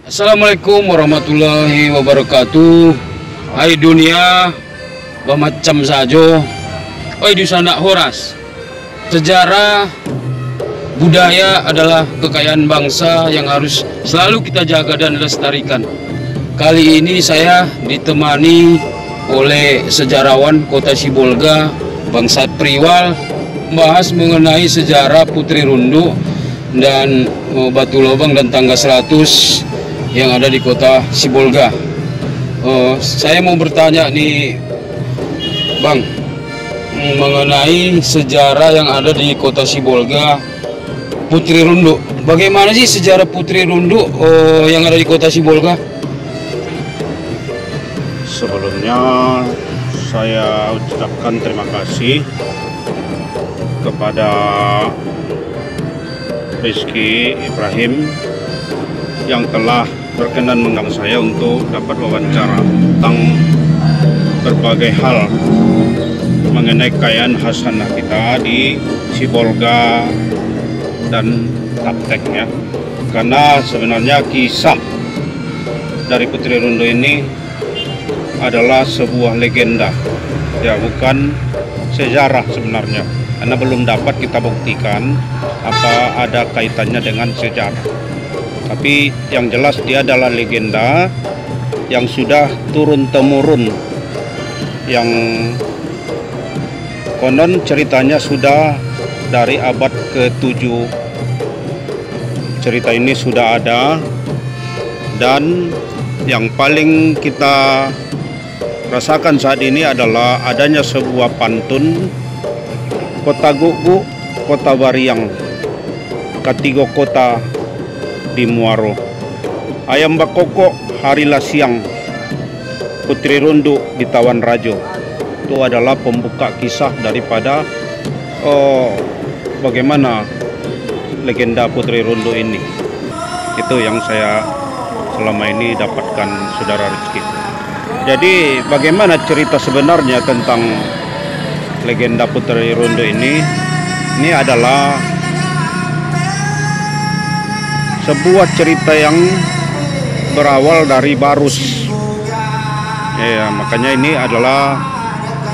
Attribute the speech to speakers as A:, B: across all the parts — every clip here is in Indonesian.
A: Assalamualaikum warahmatullahi wabarakatuh. Hai dunia, macam saja. Oi di sana horas. Sejarah budaya adalah kekayaan bangsa yang harus selalu kita jaga dan lestarikan. Kali ini saya ditemani oleh sejarawan Kota Sibolga, Bang Satriwal, membahas mengenai sejarah Putri Rundu dan Batu Lobang dan Tangga 100 yang ada di Kota Sibolga. Saya mau bertanya nih, Bang, mengenai sejarah yang ada di Kota Sibolga, Putri Rundu. Bagaimana sih sejarah Putri Rundu yang ada di Kota Sibolga?
B: Sebelumnya saya ucapkan terima kasih kepada Rizky Ibrahim yang telah berkenan mengundang saya untuk dapat wawancara tentang berbagai hal mengenai kekayaan khasanah kita di Sibolga dan Taptek ya. Karena sebenarnya kisah dari Putri Rundu ini adalah sebuah legenda ya, bukan sejarah sebenarnya, karena belum dapat kita buktikan apa ada kaitannya dengan sejarah. Tapi yang jelas dia adalah legenda yang sudah turun-temurun, yang konon ceritanya sudah dari abad ke-7. Cerita ini sudah ada, dan yang paling kita rasakan saat ini adalah adanya sebuah pantun kota gugu, kota Bariang, katigo kota di Muaro, ayam bakoko harilah siang, Putri Rundu di Tawan Rajo. Itu adalah pembuka kisah daripada bagaimana legenda Putri Rundu ini. Itu yang saya selama ini dapatkan, Saudara Rizky. Jadi bagaimana cerita sebenarnya tentang legenda Putri Rundu ini? Ini adalah sebuah cerita yang berawal dari Barus. Ya, makanya ini adalah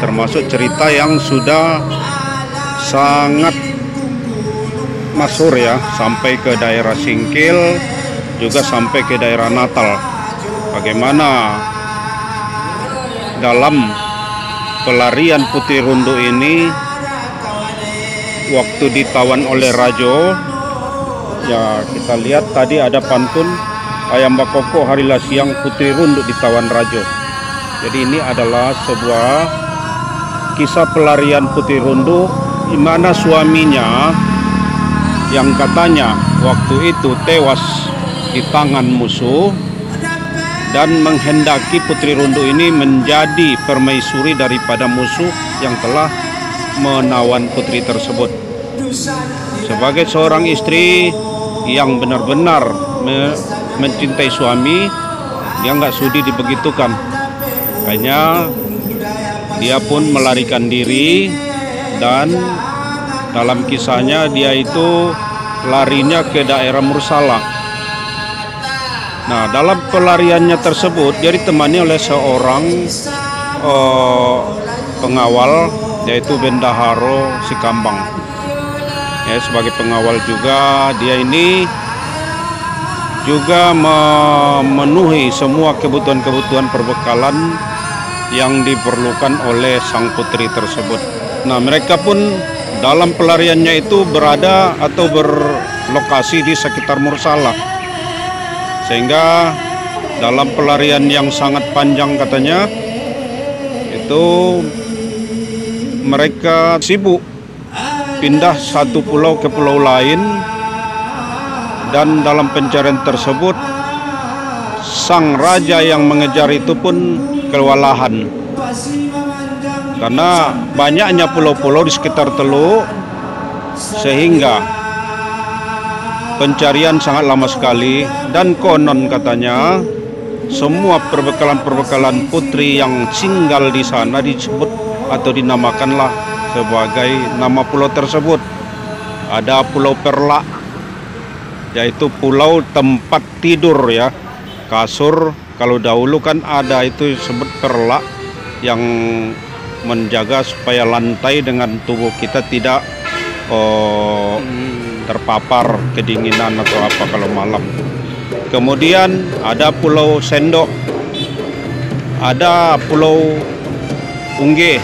B: termasuk cerita yang sudah sangat masyhur ya, sampai ke daerah Singkil, juga sampai ke daerah Natal. Bagaimana dalam pelarian Putri Rundu ini waktu ditawan oleh Rajo, ya kita lihat tadi ada pantun ayam bakoko harilah siang, Putri Rundu di Tawan Rajo. Jadi ini adalah sebuah kisah pelarian Putri Rundu di mana suaminya yang katanya waktu itu tewas di tangan musuh dan menghendaki Putri Rundu ini menjadi permaisuri daripada musuh yang telah menawan putri tersebut. Sebagai seorang istri yang benar-benar mencintai suami, dia nggak sudi dibegitukan. Hanya dia pun melarikan diri, dan dalam kisahnya dia itu larinya ke daerah Mursala. Nah, dalam pelariannya tersebut dia ditemani oleh seorang pengawal, yaitu Bendaharo Sikambang. Ya, sebagai pengawal juga, dia ini juga memenuhi semua kebutuhan-kebutuhan perbekalan yang diperlukan oleh sang putri tersebut. Nah, mereka pun dalam pelariannya itu berada atau berlokasi di sekitar Mursala, sehingga dalam pelarian yang sangat panjang katanya itu mereka sibuk pindah satu pulau ke pulau lain, dan dalam pencarian tersebut sang raja yang mengejar itu pun kewalahan karena banyaknya pulau-pulau di sekitar Teluk, sehingga pencarian sangat lama sekali. Dan konon katanya semua perbekalan-perbekalan putri yang tinggal di sana disebut atau dinamakanlah sebagai nama pulau tersebut. Ada Pulau Perlak, yaitu pulau tempat tidur ya, kasur. Kalau dahulu kan ada itu sebut perlak yang menjaga supaya lantai dengan tubuh kita tidak terpapar kedinginan atau apa kalau malam. Kemudian ada Pulau Sendok, ada Pulau Ungge,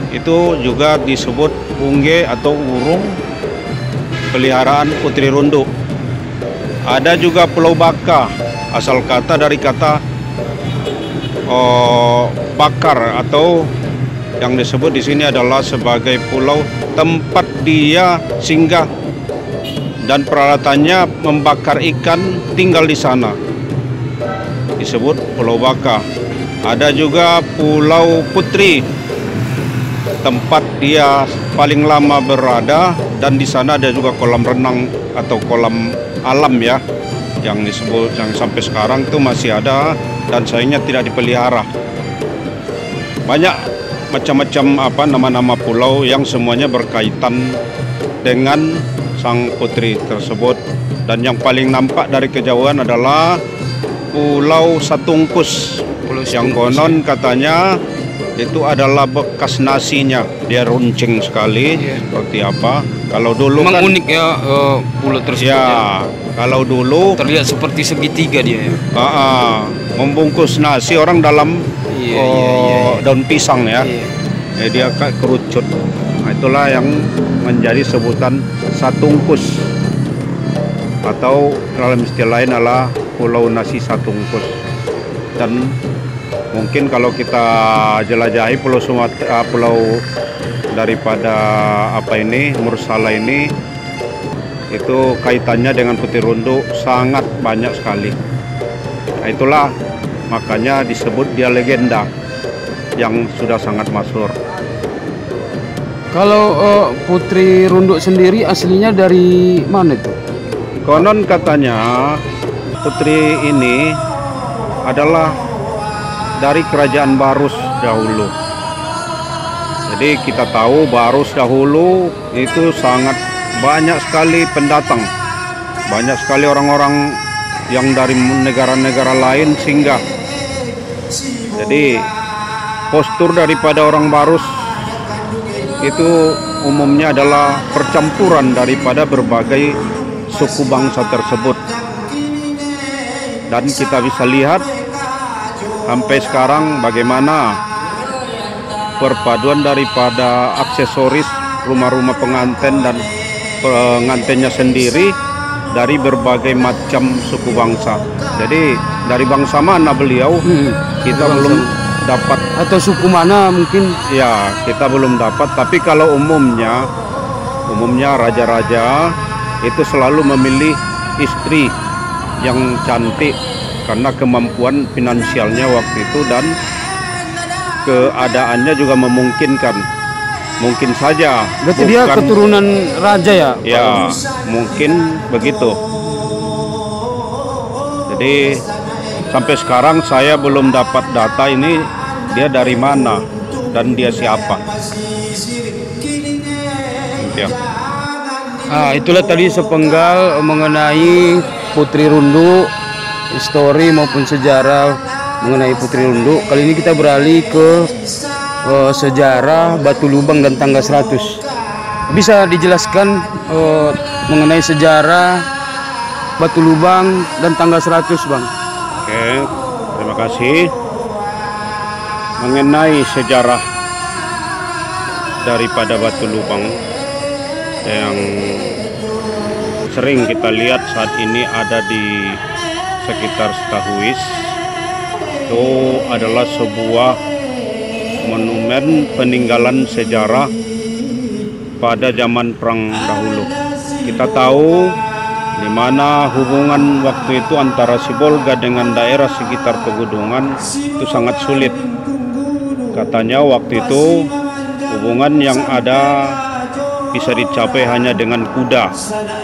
B: itu juga disebut ungge atau urung peliharaan Putri Runduk. Ada juga Pulau Baka, asal kata dari kata bakar, atau yang disebut di sini adalah sebagai pulau tempat dia singgah dan peralatannya membakar ikan, tinggal di sana, disebut Pulau Baka. Ada juga Pulau Putri, tempat dia paling lama berada, dan di sana ada juga kolam renang atau kolam alam ya, yang disebut, yang sampai sekarang itu masih ada dan sayangnya tidak dipelihara. Banyak macam-macam nama-nama pulau yang semuanya berkaitan dengan sang putri tersebut, dan yang paling nampak dari kejauhan adalah Pulau Satungkus, yang konon katanya itu adalah bekas nasinya, dia runcing sekali. Seperti apa kalau dulu
A: memang
B: kan
A: unik ya, pulau tersebut
B: ya, kalau dulu
A: terlihat seperti segitiga dia ya.
B: Membungkus nasi orang dalam daun pisang ya. Jadi dia kayak kerucut. Nah, itulah yang menjadi sebutan Satungkus, atau dalam istilah lain adalah Pulau Nasi Satungkus. Dan mungkin kalau kita jelajahi Pulau Sumatera, pulau daripada Mursala ini, itu kaitannya dengan Putri Runduk sangat banyak sekali. Nah, itulah makanya disebut dia legenda yang sudah sangat masyhur.
A: Kalau Putri Runduk sendiri aslinya dari mana itu?
B: Konon katanya putri ini adalah dari kerajaan Barus dahulu. Jadi kita tahu Barus dahulu itu sangat banyak sekali pendatang, banyak sekali orang-orang yang dari negara-negara lain singgah. Jadi postur daripada orang Barus itu umumnya adalah percampuran daripada berbagai suku bangsa tersebut. Dan kita bisa lihat sampai sekarang bagaimana perpaduan daripada aksesoris rumah-rumah pengantin dan pengantinnya sendiri dari berbagai macam suku bangsa. Jadi dari bangsa mana beliau kita belum dapat,
A: atau suku mana mungkin
B: ya kita belum dapat. Tapi kalau umumnya raja-raja itu selalu memilih istri yang cantik karena kemampuan finansialnya waktu itu dan keadaannya juga memungkinkan. Mungkin saja
A: berarti dia keturunan raja ya?
B: Ya, mungkin begitu. Jadi sampai sekarang saya belum dapat data ini dia dari mana dan dia siapa. Ya.
A: Itulah tadi sepenggal mengenai Putri Runduk, histori maupun sejarah mengenai Putri Runduk. Kali ini kita beralih ke sejarah Batu Lubang dan Tangga 100. Bisa dijelaskan mengenai sejarah Batu Lubang dan Tangga 100, Bang?
B: Oke, terima kasih. Mengenai sejarah daripada Batu Lubang yang sering kita lihat saat ini ada di sekitar Setahuis, itu adalah sebuah monumen peninggalan sejarah pada zaman perang dahulu. Kita tahu di mana hubungan waktu itu antara Sibolga dengan daerah sekitar pegunungan itu sangat sulit. Katanya waktu itu hubungan yang ada bisa dicapai hanya dengan kuda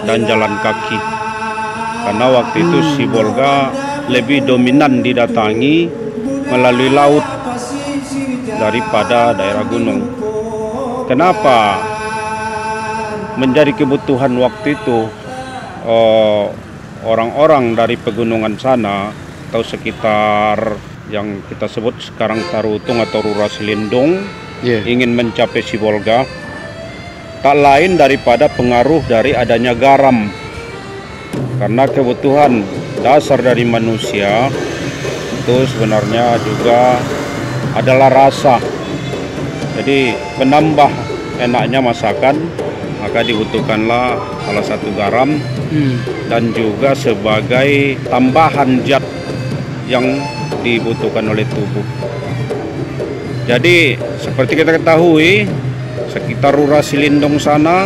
B: dan jalan kaki. Karena waktu itu Sibolga lebih dominan didatangi melalui laut daripada daerah gunung. Kenapa menjadi kebutuhan waktu itu orang-orang dari pegunungan sana atau sekitar yang kita sebut sekarang Tarutung atau Rura Selindung ingin mencapai Sibolga, tak lain daripada pengaruh dari adanya garam. Karena kebutuhan dasar dari manusia itu sebenarnya juga adalah rasa. Jadi penambah enaknya masakan, maka dibutuhkanlah salah satu garam dan juga sebagai tambahan zat yang dibutuhkan oleh tubuh. Jadi seperti kita ketahui, sekitar Rura Selindung sana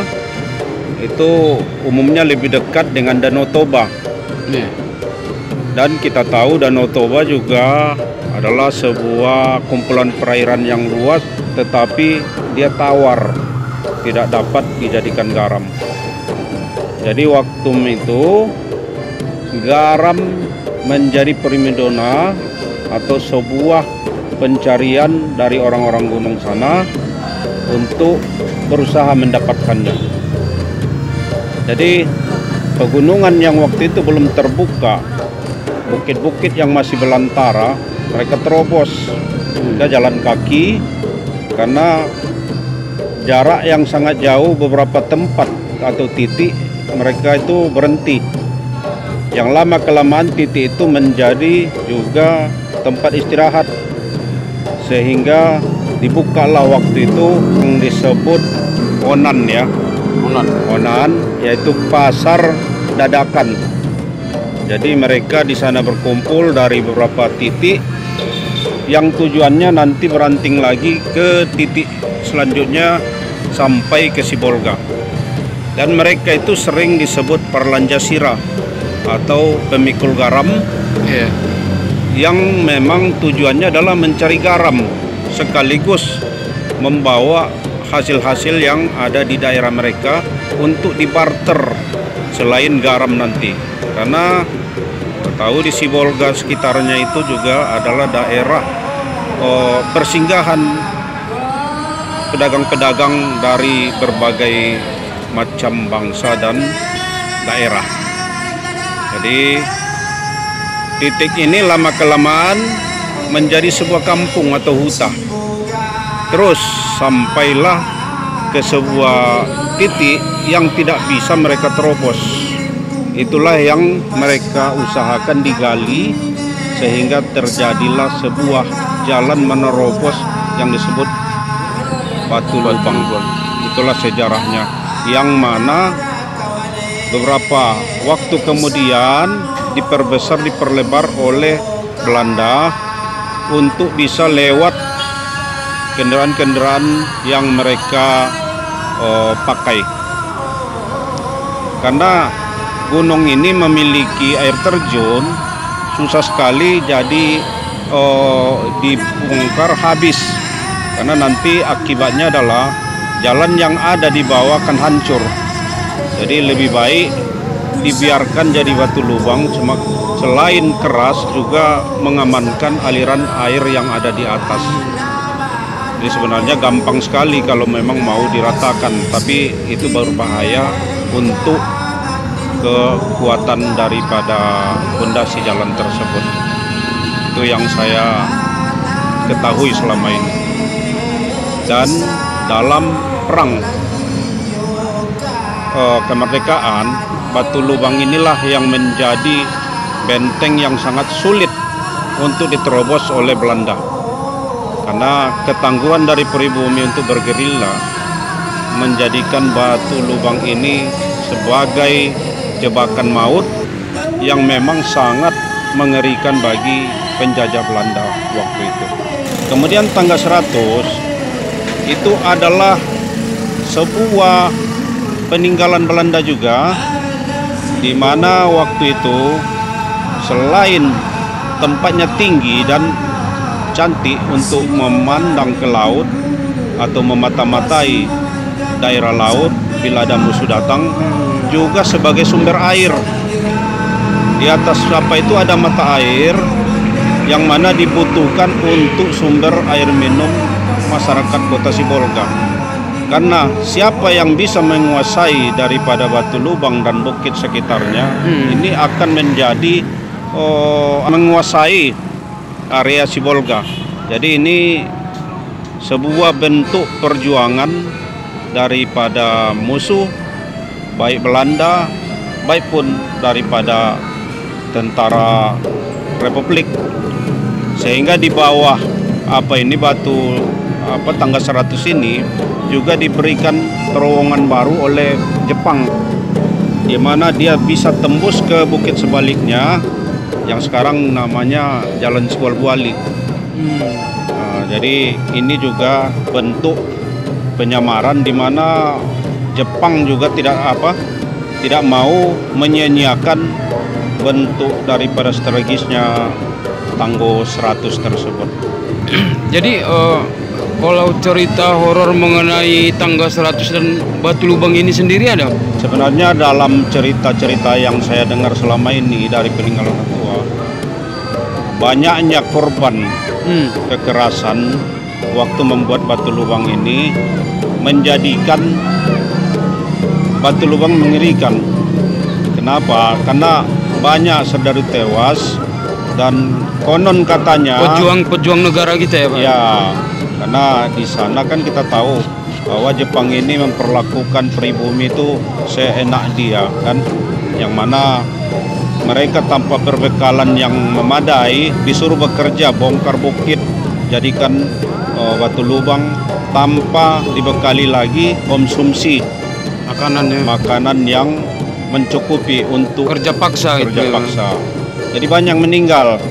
B: itu umumnya lebih dekat dengan Danau Toba. Dan kita tahu Danau Toba juga adalah sebuah kumpulan perairan yang luas, tetapi dia tawar, tidak dapat dijadikan garam. Jadi waktu itu garam menjadi primadona atau sebuah pencarian dari orang-orang gunung sana untuk berusaha mendapatkannya. Jadi pegunungan yang waktu itu belum terbuka, bukit-bukit yang masih belantara, mereka terobos, mereka jalan kaki karena jarak yang sangat jauh, beberapa tempat atau titik mereka itu berhenti. Yang lama kelamaan titik itu menjadi juga tempat istirahat, sehingga dibukalah waktu itu yang disebut Onan ya. Onan yaitu pasar dadakan. Jadi mereka di sana berkumpul dari beberapa titik yang tujuannya nanti beranting lagi ke titik selanjutnya sampai ke Sibolga. Dan mereka itu sering disebut Parlanjasira atau pemikul garam, yang memang tujuannya adalah mencari garam sekaligus membawa hasil-hasil yang ada di daerah mereka untuk dibarter selain garam nanti. Karena tahu di Sibolga sekitarnya itu juga adalah daerah persinggahan pedagang-pedagang dari berbagai macam bangsa dan daerah. Jadi titik ini lama-kelamaan menjadi sebuah kampung atau hutan. Terus sampailah ke sebuah titik yang tidak bisa mereka terobos. Itulah yang mereka usahakan digali sehingga terjadilah sebuah jalan menerobos yang disebut Batu Lubang. Itulah sejarahnya, yang mana beberapa waktu kemudian diperbesar, diperlebar oleh Belanda untuk bisa lewat kendaraan-kendaraan yang mereka pakai. Karena gunung ini memiliki air terjun, susah sekali jadi dibongkar habis. Karena nanti akibatnya adalah jalan yang ada di bawah akan hancur. Jadi lebih baik dibiarkan jadi batu lubang, selain keras juga mengamankan aliran air yang ada di atas. Jadi sebenarnya gampang sekali kalau memang mau diratakan, tapi itu baru bahaya untuk kekuatan daripada fondasi jalan tersebut. Itu yang saya ketahui selama ini. Dan dalam perang kemerdekaan, batu lubang inilah yang menjadi benteng yang sangat sulit untuk diterobos oleh Belanda. Karena ketangguhan dari pribumi untuk bergerila menjadikan batu lubang ini sebagai jebakan maut yang memang sangat mengerikan bagi penjajah Belanda waktu itu. Kemudian tangga 100 itu adalah sebuah peninggalan Belanda juga, di mana waktu itu selain tempatnya tinggi dan cantik untuk memandang ke laut atau memata-matai daerah laut bila ada musuh datang, juga sebagai sumber air. Di atas apa itu ada mata air yang mana dibutuhkan untuk sumber air minum masyarakat Kota Sibolga. Karena siapa yang bisa menguasai daripada batu lubang dan bukit sekitarnya, ini akan menjadi menguasai area Sibolga. Jadi ini sebuah bentuk perjuangan daripada musuh, baik Belanda, baik pun daripada tentara Republik. Sehingga di bawah batu tangga 100 ini juga diberikan terowongan baru oleh Jepang, di mana dia bisa tembus ke bukit sebaliknya yang sekarang namanya Jalan Sibolbuali. Jadi ini juga bentuk penyamaran di mana Jepang juga tidak mau menyia-nyiakan bentuk daripada strategisnya Tanggo 100 tersebut.
A: Jadi kalau cerita horor mengenai Tangga 100 dan Batu Lubang ini sendiri ada?
B: Sebenarnya dalam cerita-cerita yang saya dengar selama ini dari peninggalan tua, banyaknya korban kekerasan waktu membuat Batu Lubang ini menjadikan Batu Lubang mengerikan. Kenapa? Karena banyak saudara tewas dan konon katanya
A: pejuang negara kita ya, Pak?
B: Ya, karena di sana kan kita tahu bahwa Jepang ini memperlakukan pribumi itu seenak dia kan, yang mana mereka tanpa perbekalan yang memadai disuruh bekerja bongkar bukit, jadikan batu lubang tanpa dibekali lagi konsumsi makanan yang mencukupi untuk
A: kerja paksa.
B: Jadi banyak meninggal,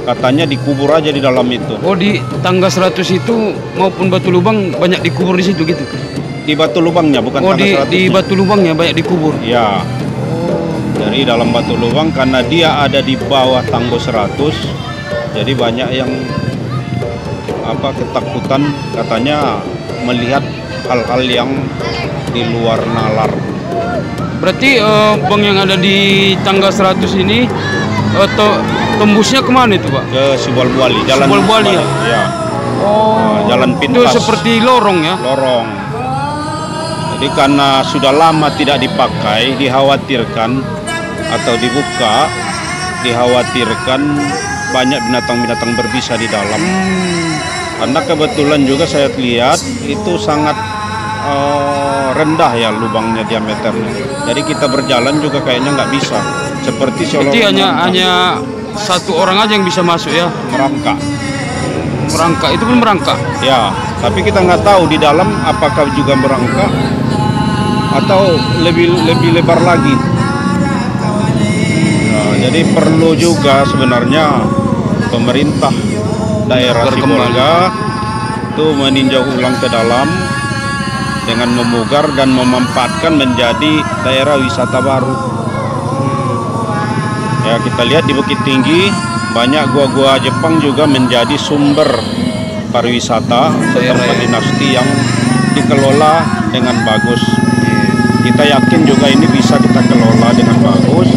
B: katanya dikubur aja di dalam itu.
A: Oh, di Tangga 100 itu maupun Batu Lubang banyak dikubur di situ gitu?
B: Di Batu Lubangnya, bukan Tangga 100.
A: Di Batu Lubangnya banyak dikubur?
B: Ya. Dari dalam Batu Lubang, karena dia ada di bawah Tanggo 100, jadi banyak yang ketakutan, katanya melihat hal-hal yang di luar nalar.
A: Berarti bang yang ada di Tangga 100 ini tembusnya kemana itu, Pak?
B: Ke Sibolbuali, Jalan
A: Sibolbuali ya?
B: Ya.
A: Oh,
B: Jalan pintas.
A: Itu seperti lorong ya?
B: Lorong. Jadi karena sudah lama tidak dipakai, dikhawatirkan atau dibuka, dikhawatirkan banyak binatang-binatang berbisa di dalam. Karena kebetulan juga saya lihat itu sangat rendah ya lubangnya, diameternya. Jadi kita berjalan juga kayaknya nggak bisa. Seperti
A: jadi hanya satu orang aja yang bisa masuk ya?
B: Merangkak.
A: Merangkak, itu pun merangkak?
B: Ya, tapi kita nggak tahu di dalam apakah juga merangkak atau lebih lebar lagi. Nah, jadi perlu juga sebenarnya pemerintah daerah Sibolga itu meninjau ulang ke dalam dengan memugar dan memanfaatkan menjadi daerah wisata baru. Ya, kita lihat di Bukit Tinggi banyak gua-gua Jepang juga menjadi sumber pariwisata tempat dinasti yang dikelola dengan bagus. Kita yakin juga ini bisa kita kelola dengan bagus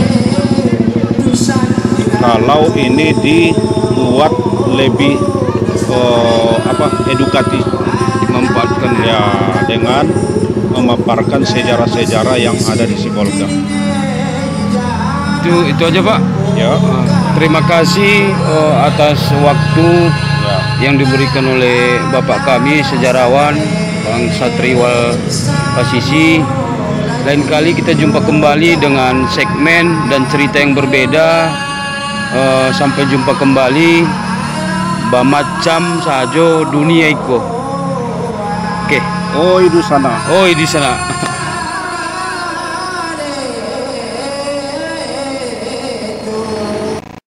B: kalau ini dibuat lebih edukatif, dimanfaatkan ya dengan memaparkan sejarah-sejarah yang ada di Sibolga.
A: Itu aja, Pak.
B: Ya.
A: Terima kasih atas waktu yang diberikan oleh Bapak kami, sejarawan Bang Satriwal Pasisi. Lain kali kita jumpa kembali dengan segmen dan cerita yang berbeda. Sampai jumpa kembali. Bamacam sajo dunia iko. Oke.
B: Oh, itu sana.
A: Oh, di sana.